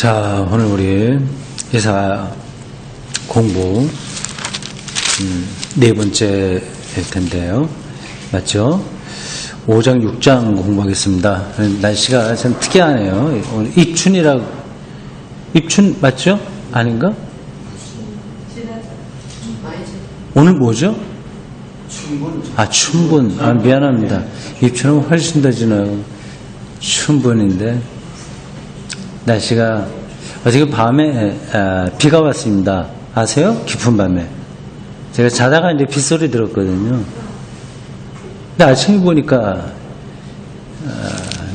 자, 오늘 우리 예사 공부 네 번째일 텐데요. 맞죠? 5장, 6장 공부하겠습니다. 날씨가 참 특이하네요. 오늘 입춘이라고, 입춘 맞죠? 아닌가? 오늘 뭐죠? 춘분. 미안합니다. 입춘은 훨씬 더 지나고 춘분인데 날씨가 어저께 밤에 비가 왔습니다. 아세요? 깊은 밤에. 제가 자다가 이제 빗소리 들었거든요. 근데 아침에 보니까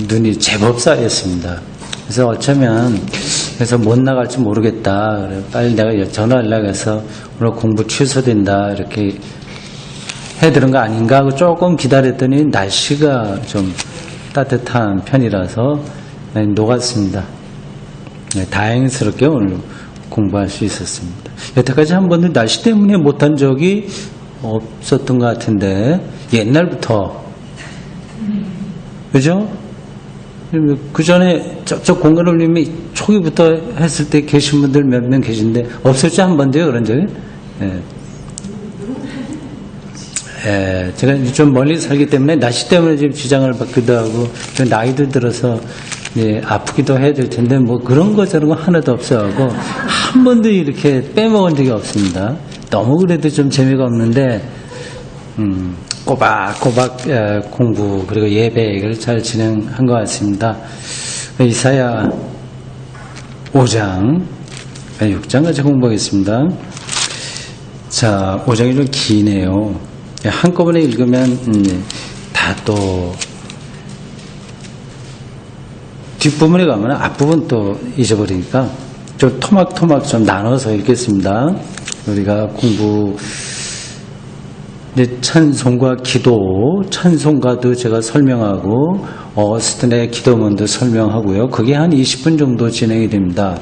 눈이 제법 쌓였습니다. 그래서 어쩌면 그래서 못 나갈지 모르겠다. 그래 빨리 내가 전화하려고 해서 오늘 공부 취소된다 이렇게 해드린 거 아닌가 하고 조금 기다렸더니 날씨가 좀 따뜻한 편이라서 녹았습니다. 네, 다행스럽게 오늘 공부할 수 있었습니다. 여태까지 한 번도 날씨 때문에 못한 적이 없었던 것 같은데 옛날부터 그죠? 그 전에 저쪽 공간 올림이 초기부터 했을 때 계신 분들 몇 명 계신데 없었죠? 한 번도요 그런 적이? 제가 좀 멀리 살기 때문에 날씨 때문에 지금 지장을 받기도 하고 나이도 들어서 아프기도 해야 될 텐데 뭐 그런 거 저런 거 하나도 없어하고 한 번도 이렇게 빼먹은 적이 없습니다. 너무 그래도 좀 재미가 없는데 꼬박꼬박 공부 그리고 예배를 잘 진행한 것 같습니다. 이사야 5장 6장까지 공부하겠습니다. 자, 5장이 좀 기네요. 한꺼번에 읽으면 다 또 뒷부분에 가면 앞부분 또 잊어버리니까 좀 토막토막 좀 나눠서 읽겠습니다. 우리가 공부 찬송과 기도, 찬송가도 제가 설명하고 어스튼의 기도문도 설명하고요. 그게 한 20분 정도 진행이 됩니다.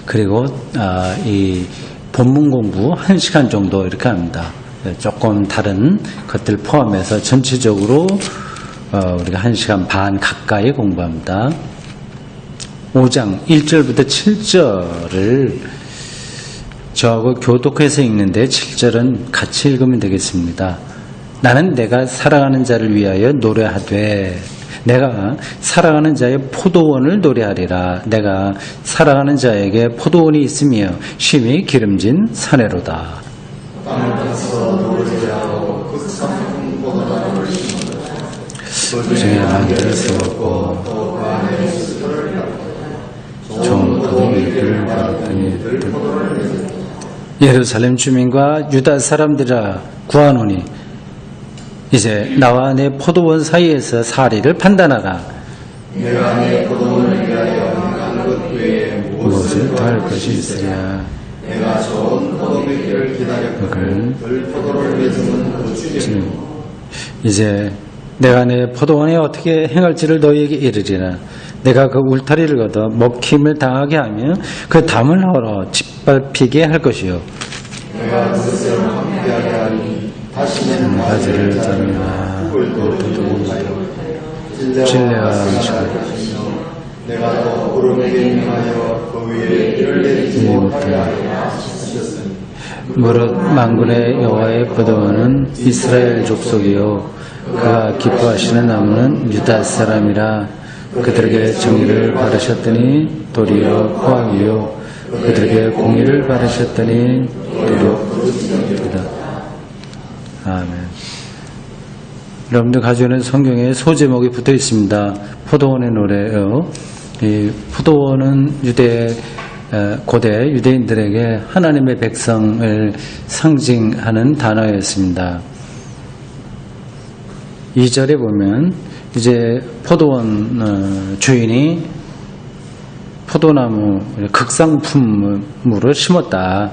그리고 이 본문 공부 1시간 정도 이렇게 합니다. 조금 다른 것들 포함해서 전체적으로 우리가 1시간 반 가까이 공부합니다. 5장 1절부터 7절을 저하고 교독해서 읽는데 7절은 같이 읽으면 되겠습니다. 나는 내가 사랑하는 자를 위하여 노래하되 내가 사랑하는 자의 포도원을 노래하리라. 내가 사랑하는 자에게 포도원이 있으며 심히 기름진 사내로다. 중에 만들 수 없고 좀 포도원을 바랐더니 예루살렘 주민과 유다 사람들아 구하노니 이제 나와 내 포도원 사이에서 사리를 판단하라. 내가 내 포도원을 위하여 행한 것 외에 무엇을 더 할 것이 있으랴. 내가 좋은 포도매기를 기다렸거든 그 포도를 맺으면 그 주님 이제 내가 내 포도원에 어떻게 행할지를 너희에게 이르리라. 내가 그 울타리를 걷어 먹힘을 당하게 하며 그 담을 헐어 짓밟히게 할 것이요. 내가 그것을 함께하게 하니 다시는 바지를 자르나 포도도 진례와 내가 또 구름에게 명하여 그 위에 비를 내리지 못하게 하리라 하셨으니 무릇 만군의 여호와의 포도원은 이스라엘 족속이요 그가 기뻐하시는 나무는 유다 사람이라. 그들에게 정의를 바르셨더니 도리어 포악이요 그들에게 공의를 바르셨더니 도리어 거짓이다. 아멘. 여러분들 가지고 있는 성경에 소제목이 붙어 있습니다. 포도원의 노래요. 이 포도원은 고대 유대인들에게 하나님의 백성을 상징하는 단어였습니다. 2절에 보면 이제 포도원 주인이 포도나무 극상품으로 심었다.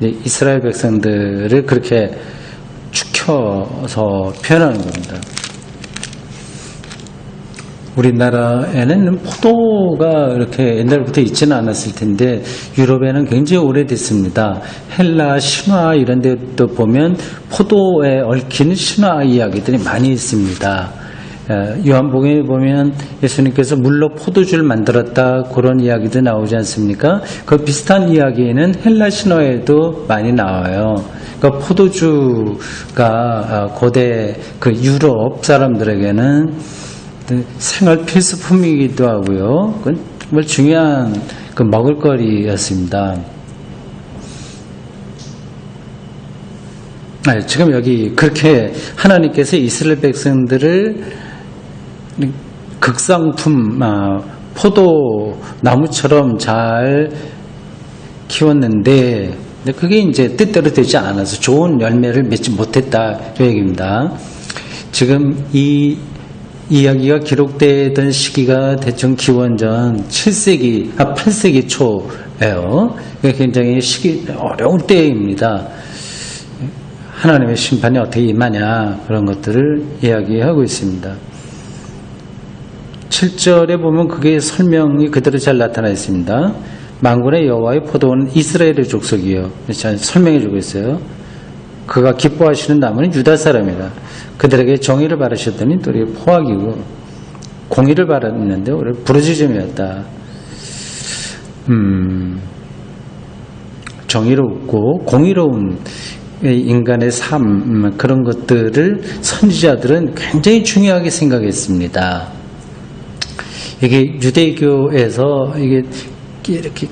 이스라엘 백성들을 그렇게 축혀서 표현하는 겁니다. 우리나라에는 포도가 이렇게 옛날부터 있지는 않았을 텐데 유럽에는 굉장히 오래됐습니다. 헬라 신화 이런 데도 보면 포도에 얽힌 신화 이야기들이 많이 있습니다. 요한복음에 보면 예수님께서 물로 포도주를 만들었다 그런 이야기도 나오지 않습니까? 그 비슷한 이야기는 헬라 신화에도 많이 나와요. 그러니까 포도주가 고대 그 유럽 사람들에게는 생활 필수품이기도 하고요. 그건 정말 중요한 그 먹을거리였습니다. 지금 여기 그렇게 하나님께서 이스라엘 백성들을 극상품 포도나무처럼 잘 키웠는데 그게 이제 뜻대로 되지 않아서 좋은 열매를 맺지 못했다 그 얘기입니다. 지금 이 이야기가 기록되던 시기가 대충 기원전 7세기, 8세기 초예요. 굉장히 어려운 때입니다. 하나님의 심판이 어떻게 임하냐 그런 것들을 이야기하고 있습니다. 7절에 보면 그게 설명이 그대로 잘 나타나 있습니다. 만군의 여호와의 포도원은 이스라엘의 족속이요. 잘 설명해 주고 있어요. 그가 기뻐하시는 나무는 유다 사람이다. 그들에게 정의를 바라셨더니 또 포악이고 공의를 바랐는데 오히려 부르짖음이었다. 정의롭고 공의로운 인간의 삶 그런 것들을 선지자들은 굉장히 중요하게 생각했습니다. 이게 유대교에서 이게 이렇게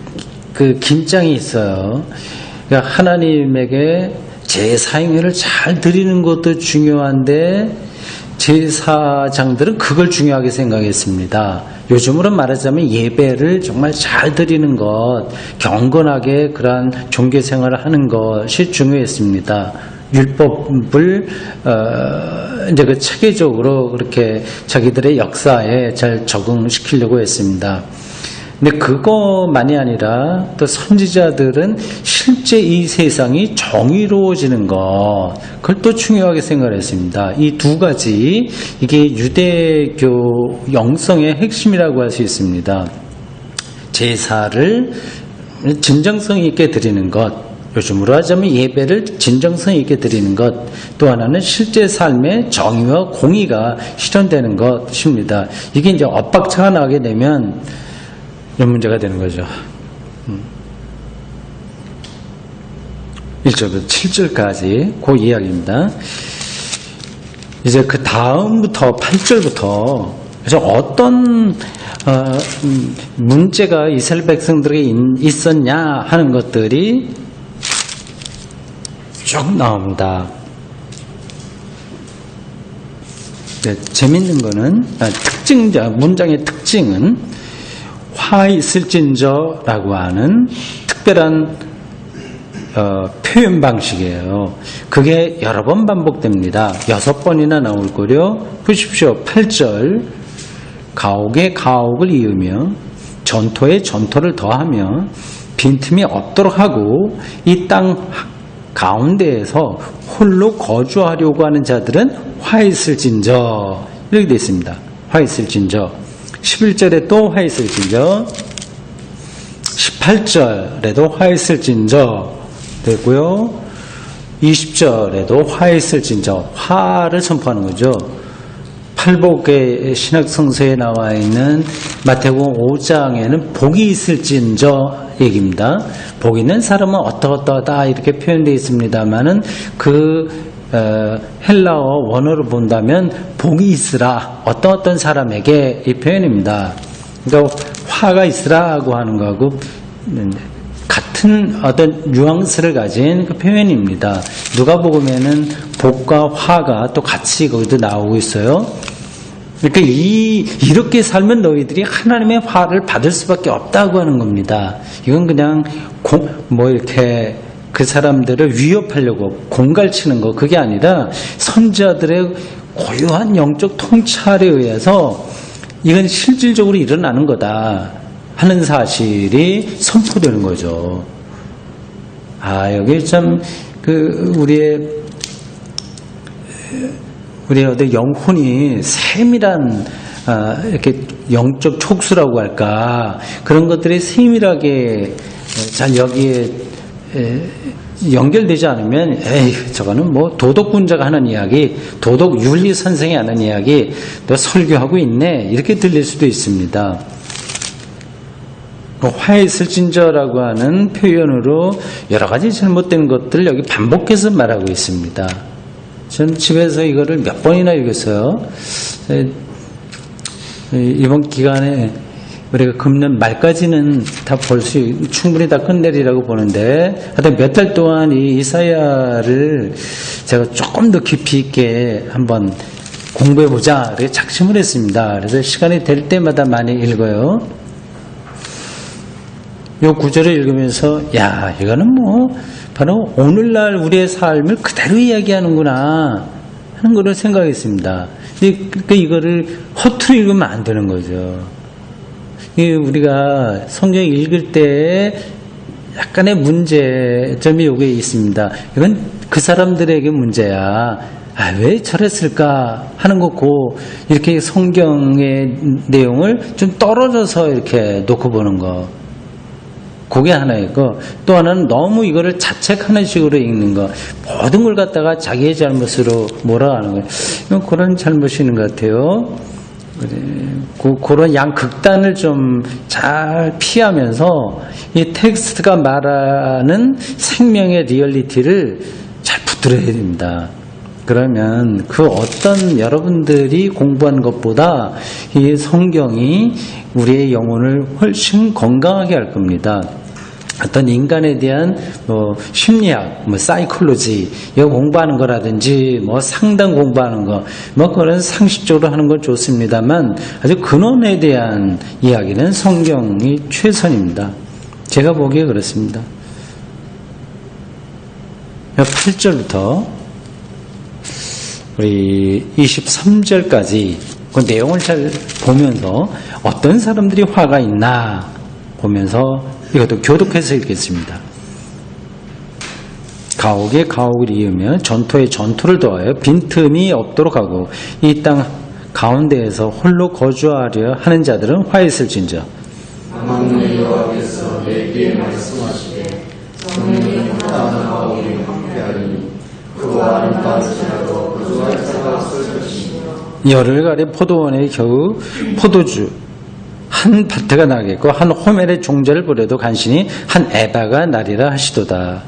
그 긴장이 있어요. 그러니까 하나님에게 제사행위를 잘 드리는 것도 중요한데 제사장들은 그걸 중요하게 생각했습니다. 요즘으로 말하자면 예배를 정말 잘 드리는 것, 경건하게 그러한 종교 생활을 하는 것이 중요했습니다. 율법을 이제 그 체계적으로 그렇게 자기들의 역사에 잘 적응시키려고 했습니다. 근데 그것만이 아니라 또 선지자들은 실제 이 세상이 정의로워지는 것, 그걸 또 중요하게 생각을 했습니다. 이 두 가지, 이게 유대교 영성의 핵심이라고 할 수 있습니다. 제사를 진정성 있게 드리는 것, 요즘으로 하자면 예배를 진정성 있게 드리는 것, 또 하나는 실제 삶의 정의와 공의가 실현되는 것입니다. 이게 이제 엇박자가 나게 되면 이런 문제가 되는 거죠. 1절부터 7절까지 그 이야기입니다. 이제 그 다음부터 8절부터 그래서 어떤 문제가 이스라엘 백성들에게 있었냐 하는 것들이 쭉 나옵니다. 네, 재밌는 거는 문장의 특징은 화 있을진저라고 하는 특별한 표현 방식이에요. 그게 여러 번 반복됩니다. 6번이나 나올 거요. 보십시오. 8절 가옥에 가옥을 이으며 전토에 전토를 더하며 빈틈이 없도록 하고 이 땅 가운데에서 홀로 거주하려고 하는 자들은 화 있을진저 이렇게 되어 있습니다. 화 있을진저 11절에 또 화 있을진저 18절에도 화 있을진저 되고요. 20절에도 화 있을진저 화를 선포하는 거죠. 팔복의 신약성서에 나와 있는 마태복음 5장에는 복이 있을진저 얘기입니다. 복 있는 사람은 어떠어떠하다 이렇게 표현되어 있습니다만은 헬라어 원어로 본다면 복이 있으라 어떤 사람에게 이 표현입니다. 그러니까 화가 있으라고 하는 거하고 같은 어떤 뉘앙스를 가진 그 표현입니다. 누가복음에는 복과 화가 또 같이 거기도 나오고 있어요. 그러니까 이렇게 살면 너희들이 하나님의 화를 받을 수밖에 없다고 하는 겁니다. 이건 그냥 이렇게 그 사람들을 위협하려고 공갈치는 거 그게 아니라 선지자들의 고유한 영적 통찰에 의해서 이건 실질적으로 일어나는 거다 하는 사실이 선포되는 거죠. 여기 참 우리의 어떤 영혼이 세밀한 이렇게 영적 촉수라고 할까 그런 것들이 세밀하게 잘 여기에 연결되지 않으면 에이 저거는 뭐 도덕군자가 하는 이야기, 도덕윤리 선생이 하는 이야기, 너 설교하고 있네 이렇게 들릴 수도 있습니다. 화에 있을 진저라고 하는 표현으로 여러 가지 잘못된 것들을 여기 반복해서 말하고 있습니다. 저는 집에서 이거를 몇 번이나 읽었어요. 이번 기간에 우리가 금년 말까지는 다 충분히 다 끝내리라고 보는데, 하여튼 몇 달 동안 이 이사야를 제가 조금 더 깊이 있게 한번 공부해보자, 이렇게 작심을 했습니다. 그래서 시간이 될 때마다 많이 읽어요. 요 구절을 읽으면서, 야, 이거는 뭐, 바로 오늘날 우리의 삶을 그대로 이야기하는구나, 하는 거를 생각했습니다. 그러니까 이거를 허투루 읽으면 안 되는 거죠. 우리가 성경 읽을 때 약간의 문제점이 여기에 있습니다. 이건 그 사람들에게 문제야. 아, 왜 저랬을까 하는 거고, 이렇게 성경의 내용을 좀 떨어져서 이렇게 놓고 보는 거. 그게 하나이고, 또 하나는 너무 이거를 자책하는 식으로 읽는 거. 모든 걸 갖다가 자기의 잘못으로 몰아가는 거예요. 이건 그런 잘못이 있는 것 같아요. 그런 양극단을 좀 잘 피하면서 이 텍스트가 말하는 생명의 리얼리티를 잘 붙들어야 됩니다. 그러면 그 어떤 여러분들이 공부한 것보다 이 성경이 우리의 영혼을 훨씬 건강하게 할 겁니다. 어떤 인간에 대한 심리학, 사이콜로지 이거 공부하는 거라든지 상당 공부하는 거 그런 상식적으로 하는 건 좋습니다만 아주 근원에 대한 이야기는 성경이 최선입니다. 제가 보기에 그렇습니다. 8절부터 우리 23절까지 그 내용을 잘 보면서 어떤 사람들이 화가 있나 보면서 이것도 교독해서 읽겠습니다. 가옥에 가옥을 이으며 전토에 전투를 더하여 빈틈이 없도록 하고 이 땅 가운데에서 홀로 거주하려 하는 자들은 화 있을진저. 만군의 여호와께서 내게 말씀하시되 성령이 하나하나 가옥에 함께하리니 그와 함께할지라도 거주할 자가 없을 것이며 열흘 가래 포도원에 겨우 포도주 한 밭에가 나겠고 한 호멜의 종자를 버려도 간신히 한 에바가 나리라 하시도다.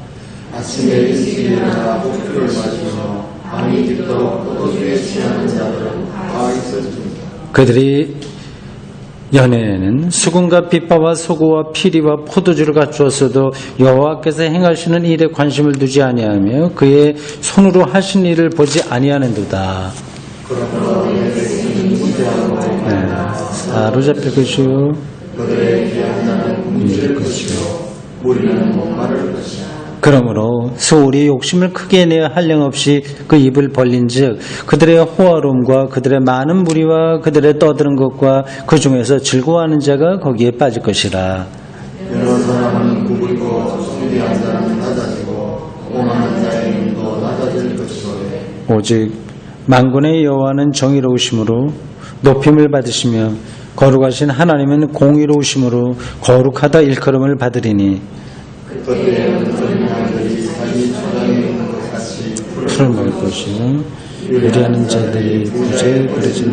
아침에 일찍 일어나 포도주를 마시며 밤이 깊도록 포도주에 취하는 자들은 다 있을지니라. 그들이 연애에는 수금과 빗바와 소고와 피리와 포도주를 갖추었어도 여호와께서 행하시는 일에 관심을 두지 아니하며 그의 손으로 하신 일을 보지 아니하는도다. 사로잡힐 것이요 그들의 귀한 자는 굶주릴 것이요 무리는 목마를 것이야. 그러므로 소울이 욕심을 크게 내어 한량없이 그 입을 벌린즉 그들의 호화로움과 그들의 많은 무리와 그들의 떠드는 것과 그 중에서 즐거워하는 자가 거기에 빠질 것이라. 여러 사람은 구부리고 위대한 자는 낮아지고 오만한 자의 힘도 낮아질 것이로되 오직 만군의 여호와는 정의로우심으로 높임을 받으시며 거룩하신 하나님은 공의로우심으로 거룩하다 일컬음을 받으리니 그때에는 그런 양들이 자기 주장에 있는 것 같이 풀을 먹을 것이요 유리하는 자들이 부재 그러지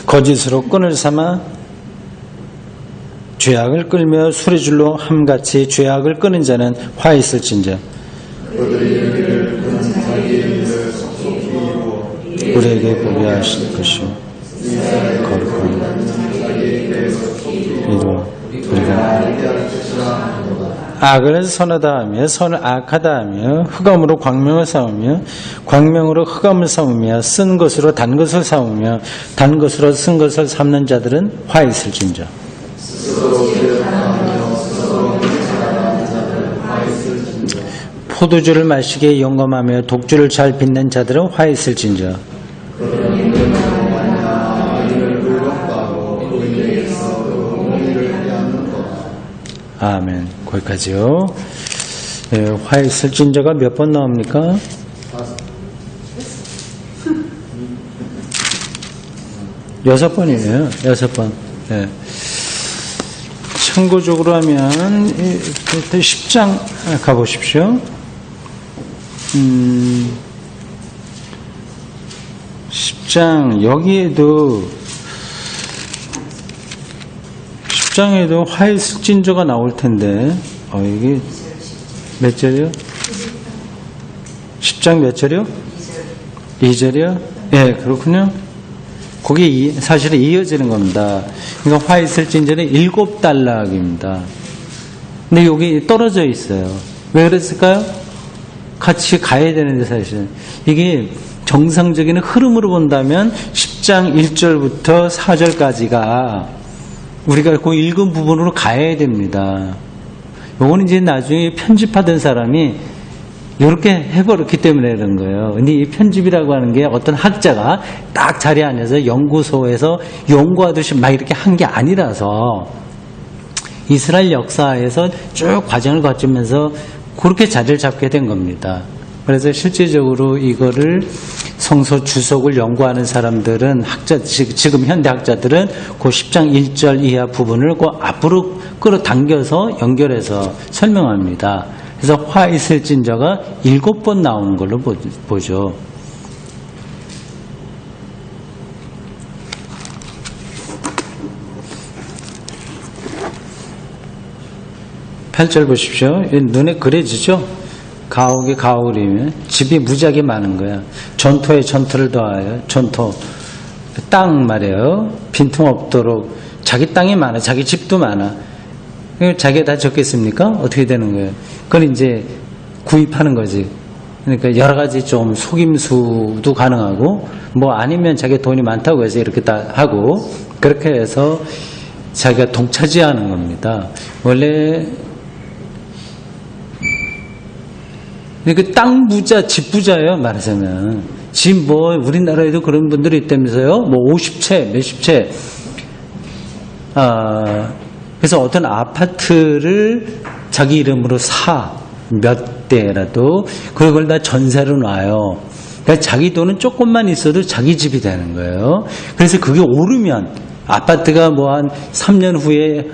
거짓으로 끈을 삼아 죄악을 끌며 수레줄로 함같이 죄악을 끄는 자는 화 있을진저. 그들이 이를 그는 자기의 일을 속속히 이루어 우리에게 보게 하실 것이요 거룩한 이루어 우리가 악을 선하다 하며 선을 악하다 하며 흑암으로 광명을 삼으며 광명으로 흑암을 삼으며 쓴 것으로 단 것을 삼으며 단 것으로 쓴 것을 삼는 자들은 화 있을진저. 포도주를 마시기에 영감하며 독주를 잘 빚는 자들은 화 있을진저. 아멘. 거기까지요. 네, 화 있을진저가 몇 번 나옵니까? 6번이네요. 6번. 네. 참고적으로 하면 10장 가보십시오. 10장 여기에도 10장에도 화해슬진저가 나올 텐데 이게 몇 절이요? 10장 몇 절이요? 2절이요? 예, 그렇군요. 거기 사실은 이어지는 겁니다. 그러니까 화해슬진저는 7단락입니다. 근데 여기 떨어져 있어요. 왜 그랬을까요? 같이 가야 되는데 사실은 이게 정상적인 흐름으로 본다면 10장 1절부터 4절까지가 우리가 그 읽은 부분으로 가야 됩니다. 요거는 이제 나중에 편집하던 사람이 이렇게 해버렸기 때문에 그런 거예요. 근데 이 편집이라고 하는 게 어떤 학자가 딱 자리에 앉아서 연구소에서 연구하듯이 막 이렇게 한 게 아니라서 이스라엘 역사에서 쭉 과정을 거치면서 그렇게 자리를 잡게 된 겁니다. 그래서 실제적으로 이거를 성서 주석을 연구하는 사람들은 지금 현대 학자들은 그 10장 1절 이하 부분을 그 앞으로 끌어당겨서 연결해서 설명합니다. 그래서 화이슬진저가 7번 나오는 걸로 보죠. 팔절 보십시오. 눈에 그려지죠? 가옥이 가옥이면 집이 무지하게 많은 거야. 전토에 전토를 더하여 전토. 땅 말이에요. 빈틈 없도록 자기 땅이 많아. 자기 집도 많아. 자기가 다 적겠습니까? 어떻게 되는 거예요? 그건 이제 구입하는 거지. 그러니까 여러 가지 좀 속임수도 가능하고 뭐 아니면 자기 돈이 많다고 해서 이렇게 다 하고 그렇게 해서 자기가 동차지하는 겁니다. 원래 그 땅 부자, 집 부자예요, 말하자면. 집 뭐, 우리나라에도 그런 분들이 있다면서요? 뭐, 50채, 몇십 채. 그래서 어떤 아파트를 자기 이름으로 몇 대라도, 그걸 다 전세로 놔요. 그러니까 자기 돈은 조금만 있어도 자기 집이 되는 거예요. 그래서 그게 오르면, 아파트가 뭐 한 3년 후에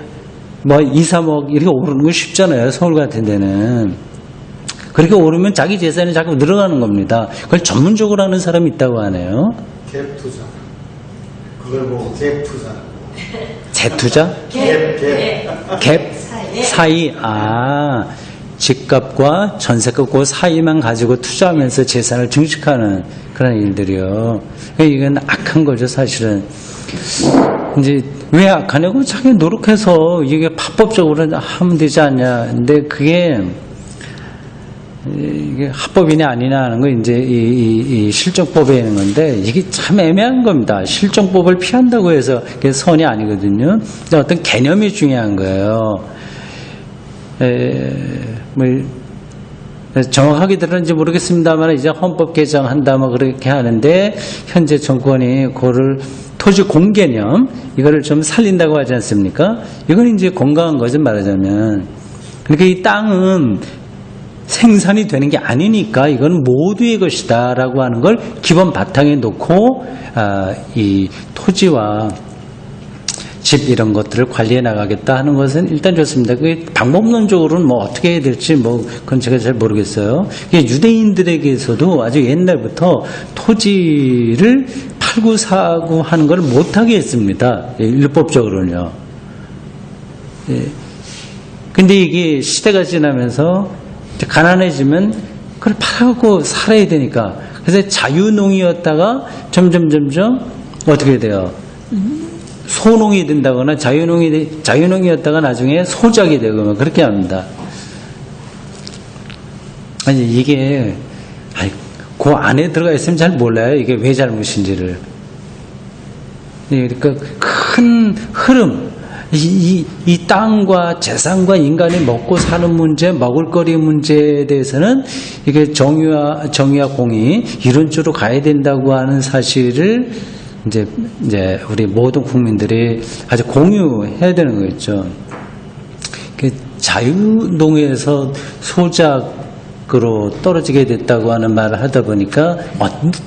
뭐 2, 3억 이렇게 오르는 거 쉽잖아요, 서울 같은 데는. 그렇게 오르면 자기 재산이 자꾸 늘어가는 겁니다. 그걸 전문적으로 하는 사람이 있다고 하네요. 갭 투자. 그걸 보고 갭 투자. 재투자? 갭 사이. 집값과 전세값 그 사이만 가지고 투자하면서 재산을 증식하는 그런 일들이요. 이건 악한 거죠, 사실은. 이제 왜 악하냐고 자기 노력해서 이게 합법적으로 하면 되지 않냐. 근데 이게 합법이냐 아니냐 하는 거 이제 이 실정법에 있는 건데 이게 참 애매한 겁니다. 실정법을 피한다고 해서 그게 선이 아니거든요. 어떤 개념이 중요한 거예요. 뭐 정확하게 들었는지 모르겠습니다만 이제 헌법 개정한다 뭐 그렇게 하는데 현재 정권이 그거를 토지 공개념 이거를 좀 살린다고 하지 않습니까? 이건 이제 건강한 거죠, 말하자면. 그러니까 이 땅은 생산이 되는 게 아니니까 이건 모두의 것이다 라고 하는 걸 기본 바탕에 놓고 이 토지와 집 이런 것들을 관리해 나가겠다 하는 것은 일단 좋습니다. 그게 방법론적으로는 뭐 어떻게 해야 될지 뭐 그건 제가 잘 모르겠어요. 유대인들에게서도 아주 옛날부터 토지를 팔고 사고 하는 걸 못하게 했습니다. 율법적으로는요. 근데 이게 시대가 지나면서 가난해지면 그걸 팔고 살아야 되니까. 그래서 자유농이었다가 점점 어떻게 돼요? 소농이 된다거나 자유농이었다가 나중에 소작이 되고 그렇게 합니다. 아니 이게 그 안에 들어가 있으면 잘 몰라요. 이게 왜 잘못인지를. 그러니까 큰 흐름. 이 땅과 재산과 인간이 먹고 사는 문제, 먹을거리 문제에 대해서는 이게 정의와 공의 이런 쪽으로 가야 된다고 하는 사실을 이제 우리 모든 국민들이 아주 공유해야 되는 거겠죠. 자유농에서 소작으로 떨어지게 됐다고 하는 말을 하다 보니까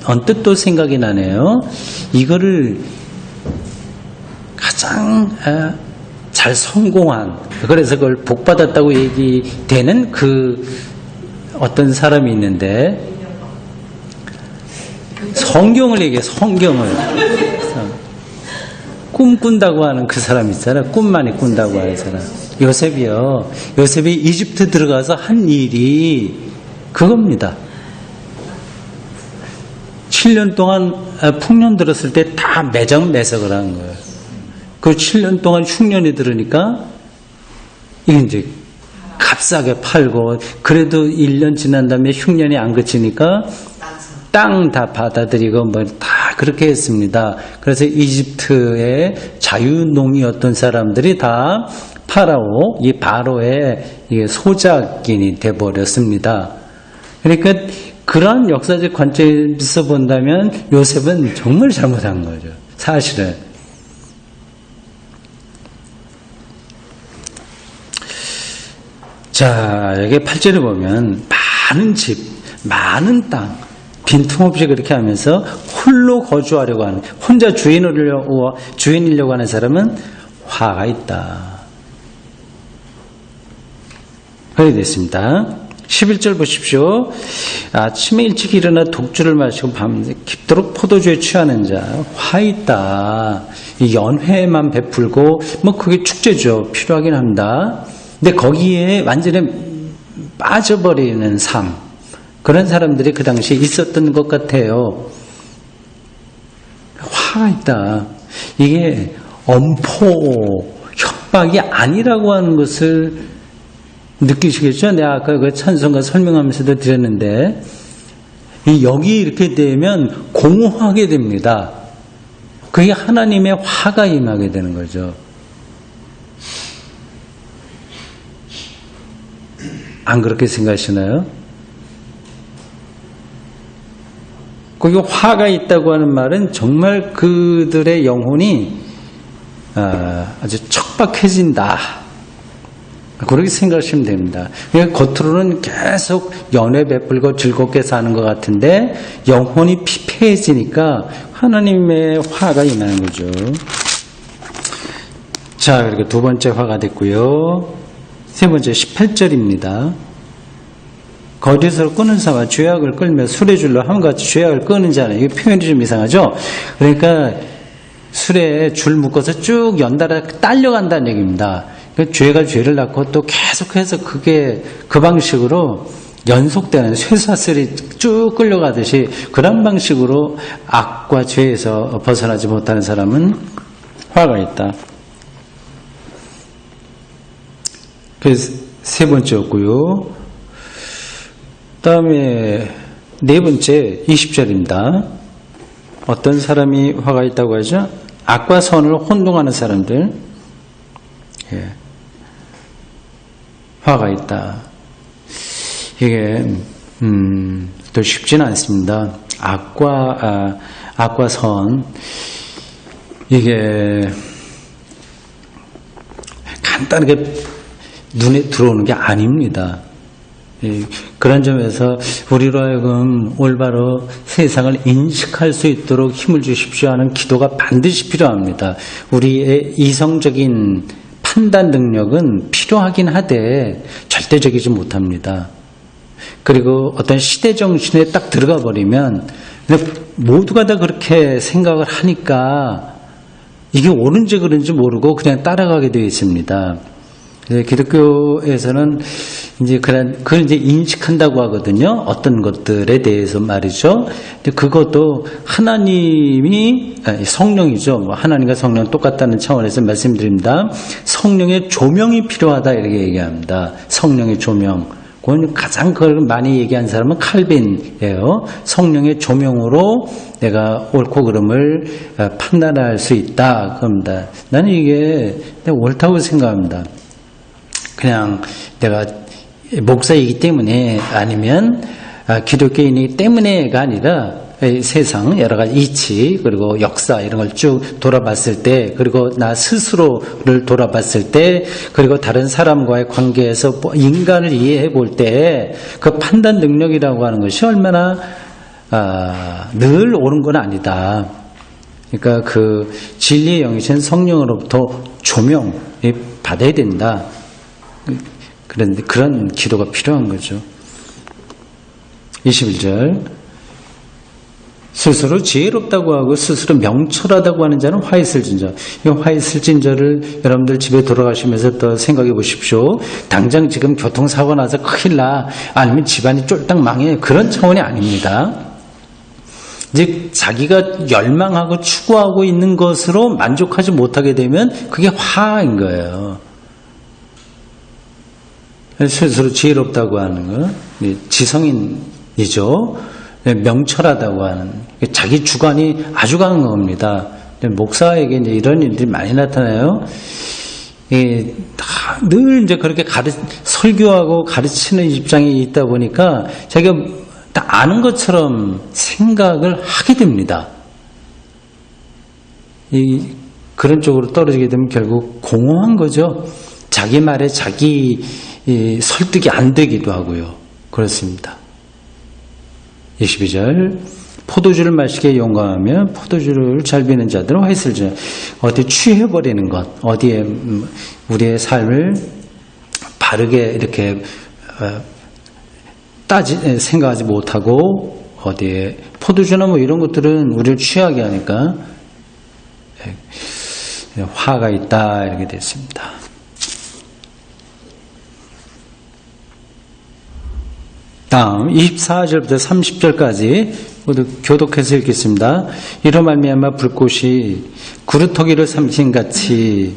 언뜻 또 생각이 나네요. 이거를 가장 잘 성공한, 그래서 그걸 복받았다고 얘기되는 그 어떤 사람이 있는데, 성경을 얘기해, 성경을. 꿈꾼다고 하는 그 사람 있잖아요. 꿈만이 꾼다고 하는 사람. 요셉이요. 요셉이 이집트 들어가서 한 일이 그겁니다. 7년 동안 풍년 들었을 때 다 매적매석을 한 거예요. 그 7년 동안 흉년이 들으니까 이게 이제 값싸게 팔고, 그래도 1년 지난 다음에 흉년이 안 그치니까 땅 다 받아들이고 뭐 다 그렇게 했습니다. 그래서 이집트의 자유농이었던 사람들이 다 파라오, 이 바로의 소작인이 돼버렸습니다. 그러니까 그러한 역사적 관점에서 본다면 요셉은 정말 잘못한 거죠. 사실은. 자, 여기 8절에 보면 많은 집, 많은 땅, 빈틈없이 그렇게 하면서 홀로 거주하려고 하는, 혼자 주인이려고 하는 사람은 화가 있다. 그렇게 됐습니다. 11절 보십시오. 아침에 일찍 일어나 독주를 마시고 밤새 깊도록 포도주에 취하는 자, 화 있다. 이 연회만 베풀고, 뭐 그게 축제죠. 필요하긴 합니다. 근데 거기에 완전히 빠져버리는 삶, 그런 사람들이 그 당시에 있었던 것 같아요. 화가 있다. 이게 엄포, 협박이 아니라고 하는 것을 느끼시겠죠? 내가 아까 그 찬송가 설명하면서도 드렸는데, 여기 이렇게 되면 공허하게 됩니다. 그게 하나님의 화가 임하게 되는 거죠. 안 그렇게 생각하시나요? 거기 화가 있다고 하는 말은 정말 그들의 영혼이 아주 척박해진다. 그렇게 생각하시면 됩니다. 그러니까 겉으로는 계속 연애 베풀고 즐겁게 사는 것 같은데 영혼이 피폐해지니까 하나님의 화가 임하는 거죠. 자, 그리고 두 번째 화가 됐고요. 세 번째 18절입니다. 거짓으로 끄는 사와 죄악을 끌며 술의 줄로 함같이 죄악을 끄는 자는, 이게 표현이 좀 이상하죠? 그러니까 술에 줄 묶어서 쭉 연달아 딸려간다는 얘기입니다. 그러니까 죄가 죄를 낳고 또 계속해서 그게 그 방식으로 연속되는 쇠사슬이 쭉 끌려가듯이 그런 방식으로 악과 죄에서 벗어나지 못하는 사람은 화가 있다. 그래서 세 번째였고요. 다음에 네 번째 20절입니다. 어떤 사람이 화가 있다고 하죠? 악과 선을 혼동하는 사람들. 예. 화가 있다. 이게 또 쉽지는 않습니다. 악과 선, 이게 간단하게 눈에 들어오는 게 아닙니다. 그런 점에서 우리로 하여금 올바로 세상을 인식할 수 있도록 힘을 주십시오 하는 기도가 반드시 필요합니다. 우리의 이성적인 판단 능력은 필요하긴 하되 절대적이지 못합니다. 그리고 어떤 시대 정신에 딱 들어가 버리면 모두가 다 그렇게 생각을 하니까 이게 옳은지 그른지 모르고 그냥 따라가게 되어 있습니다. 기독교에서는 이제 그걸 이제 인식한다고 하거든요. 어떤 것들에 대해서 말이죠. 근데 그것도 하나님이, 성령이죠. 뭐 하나님과 성령 똑같다는 차원에서 말씀드립니다. 성령의 조명이 필요하다 이렇게 얘기합니다. 성령의 조명. 그건 가장 그걸 많이 얘기한 사람은 칼빈이에요. 성령의 조명으로 내가 옳고 그름을 판단할 수 있다. 그럽니다. 나는 이게 옳다고 생각합니다. 그냥 내가 목사이기 때문에, 아니면 기독교인이기 때문에가 아니라 세상 여러 가지 이치 그리고 역사 이런 걸 쭉 돌아봤을 때, 그리고 나 스스로를 돌아봤을 때, 그리고 다른 사람과의 관계에서 인간을 이해해 볼 때 그 판단 능력이라고 하는 것이 얼마나 늘 옳은 건 아니다. 그러니까 그 진리의 영이신 성령으로부터 조명이 받아야 된다. 그런데 그런 기도가 필요한 거죠. 21절 스스로 지혜롭다고 하고 스스로 명철하다고 하는 자는 화 있을진저. 이 화 있을진저를 여러분들 집에 돌아가시면서 또 생각해 보십시오. 당장 지금 교통사고 나서 큰일 나, 아니면 집안이 쫄딱 망해, 그런 차원이 아닙니다. 즉 자기가 열망하고 추구하고 있는 것으로 만족하지 못하게 되면 그게 화인 거예요. 스스로 지혜롭다고 하는 거, 지성인이죠. 명철하다고 하는, 자기 주관이 아주 강한 겁니다. 목사에게 이제 이런 일들이 많이 나타나요. 늘 이제 그렇게 설교하고 가르치는 입장에 있다 보니까 자기가 다 아는 것처럼 생각을 하게 됩니다. 그런 쪽으로 떨어지게 되면 결국 공허한 거죠. 자기 말에 자기 설득이 안 되기도 하고요. 그렇습니다. 22절 포도주를 마시게 용감하며 포도주를 잘 비는 자들은 화 있을지어다. 어디 취해버리는 것, 어디에 우리의 삶을 바르게 이렇게 생각하지 못하고 어디에 포도주나 뭐 이런 것들은 우리를 취하게 하니까 화가 있다 이렇게 됐습니다. 다음 24절부터 30절까지 모두 교독해서 읽겠습니다. 이로 말미암아 불꽃이 구루터기를 삼킨 같이,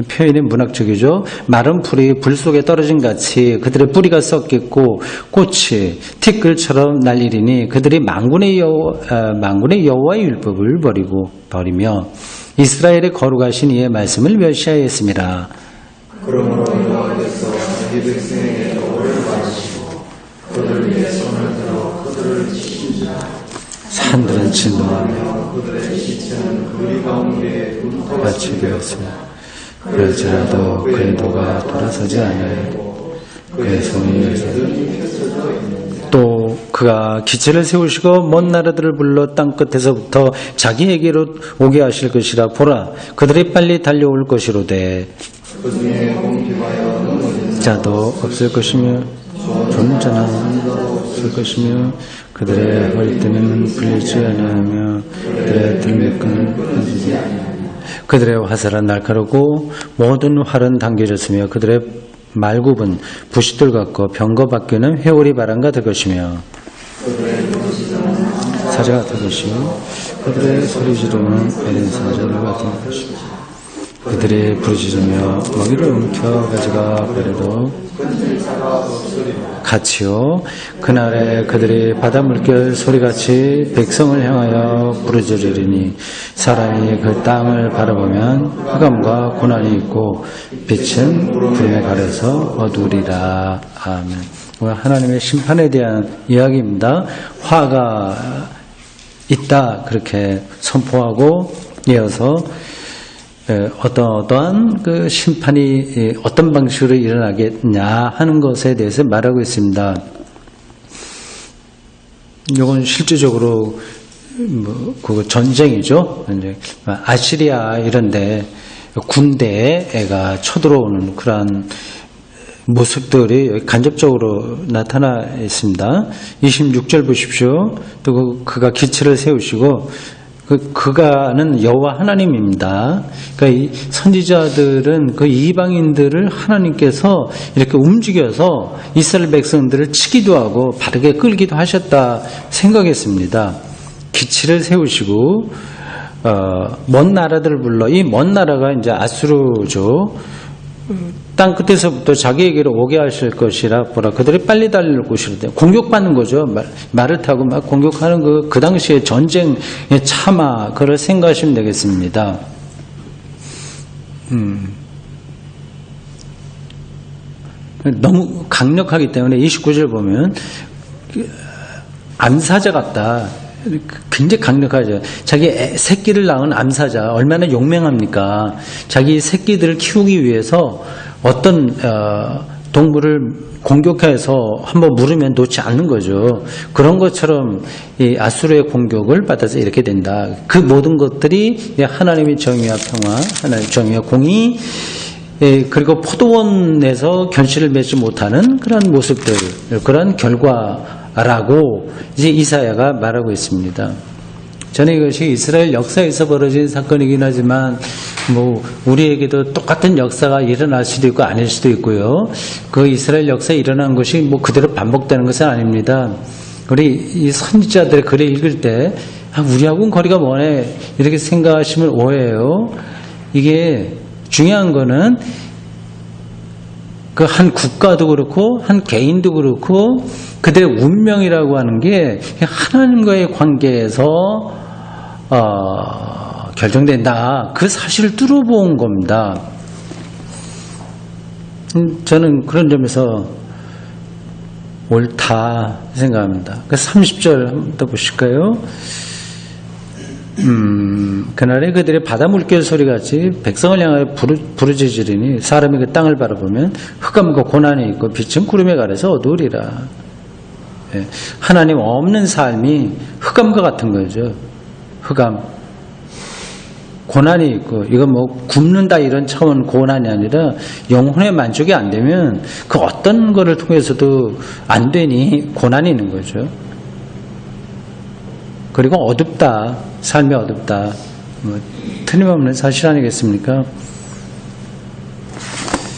표현이 문학적이죠. 마른 풀이 불 속에 떨어진 같이 그들의 뿌리가 썩겠고 꽃이 티끌처럼 날리리니 그들이 만군의 여호와의 율법을 버리며 이스라엘의 거룩하신 이의 말씀을 멸시하였습니다. 그러므로 여호와께서 자기 백성에게 너를 바라시고 그들 위에 손을 들어 그들을 치시자. 산들은 진동하며 그들의 시체는 그리 가운데 같이 되었으며 그럴지라도 그의 도가 돌아서지 않아요. 그의 손이 또 그가 기체를 세우시고 먼 나라들을 불러 땅끝에서부터 자기에게로 오게 하실 것이라. 보라, 그들이 빨리 달려올 것이로되 그 중에 공평하여 넘어진 자도 없을 것이며 좋은 자는 없을 것이며 그들의 허리띠는 풀리지 아니하며 그들의 들매끈은 끊어지지 아니하며 그들의 화살은 날카롭고 모든 활은 당겨졌으며 그들의 말굽은 부싯돌 같고 병거밖에는 회오리 바람과 될 것이며 사자 같은 것이며 그들의 소리 지르는 에덴 사자들 같은 것이며 그들이 부르짖으며 먹이를 움켜 가지가 버려도 같이요. 그날에 그들이 바다 물결 소리같이 백성을 향하여 부르짖으리니 사람이 그 땅을 바라보면 흑암과 고난이 있고 빛은 구름에 가려서 어두우리라. 아멘. 하나님의 심판에 대한 이야기입니다. 화가 있다 그렇게 선포하고 이어서 어떠한 그 심판이 어떤 방식으로 일어나겠냐 하는 것에 대해서 말하고 있습니다. 이건 실질적으로 그 전쟁이죠. 이제 아시리아 이런데 군대가 쳐들어오는 그러한 모습들이 간접적으로 나타나 있습니다. 26절 보십시오. 또 그가 기체를 세우시고 그가는 여호와 하나님입니다. 그러니까 이 선지자들은 그 이방인들을 하나님께서 이렇게 움직여서 이스라엘 백성들을 치기도 하고 바르게 끌기도 하셨다 생각했습니다. 기치를 세우시고 먼 나라들을 불러, 이 먼 나라가 이제 아수르죠. 땅 끝에서부터 자기에게로 오게 하실 것이라. 보라, 그들이 빨리 달릴 것이라. 공격받는 거죠. 말을 타고 막 공격하는 그 당시에 전쟁의 참화, 그걸 생각하시면 되겠습니다. 너무 강력하기 때문에 29절 보면 암사자 같다. 굉장히 강력하죠. 자기 새끼를 낳은 암사자 얼마나 용맹합니까? 자기 새끼들을 키우기 위해서 어떤 동물을 공격해서 한번 물으면 놓지 않는 거죠. 그런 것처럼 이 아수르의 공격을 받아서 이렇게 된다. 그 모든 것들이 하나님의 정의와 평화, 하나님의 정의와 공의, 그리고 포도원에서 결실을 맺지 못하는 그런 모습들, 그런 결과라고 이제 이사야가 말하고 있습니다. 저는 이것이 이스라엘 역사에서 벌어진 사건이긴 하지만 뭐 우리에게도 똑같은 역사가 일어날 수도 있고 아닐 수도 있고요. 그 이스라엘 역사에 일어난 것이 뭐 그대로 반복되는 것은 아닙니다. 우리 이 선지자들의 글을 읽을 때 우리하고는 거리가 머네 이렇게 생각하시면 오해예요. 이게 중요한 거는 그 한 국가도 그렇고 한 개인도 그렇고 그들의 운명이라고 하는 게 하나님과의 관계에서 결정된다. 그 사실을 뚫어본 겁니다. 저는 그런 점에서 옳다 생각합니다. 그 30절 한번 더 보실까요? 그날에 그들의 바다 물결 소리같이 백성을 향하여 부르짖으리니 사람이 그 땅을 바라보면 흑암과 고난이 있고 빛은 구름에 가려서 어두우리라. 하나님 없는 삶이 흑암과 같은 거죠. 흑암. 고난이 있고 이건 뭐 굶는다 이런 차원 고난이 아니라 영혼의 만족이 안 되면 그 어떤 거를 통해서도 안 되니 고난이 있는 거죠. 그리고 어둡다. 삶이 어둡다. 뭐 틀림없는 사실 아니겠습니까?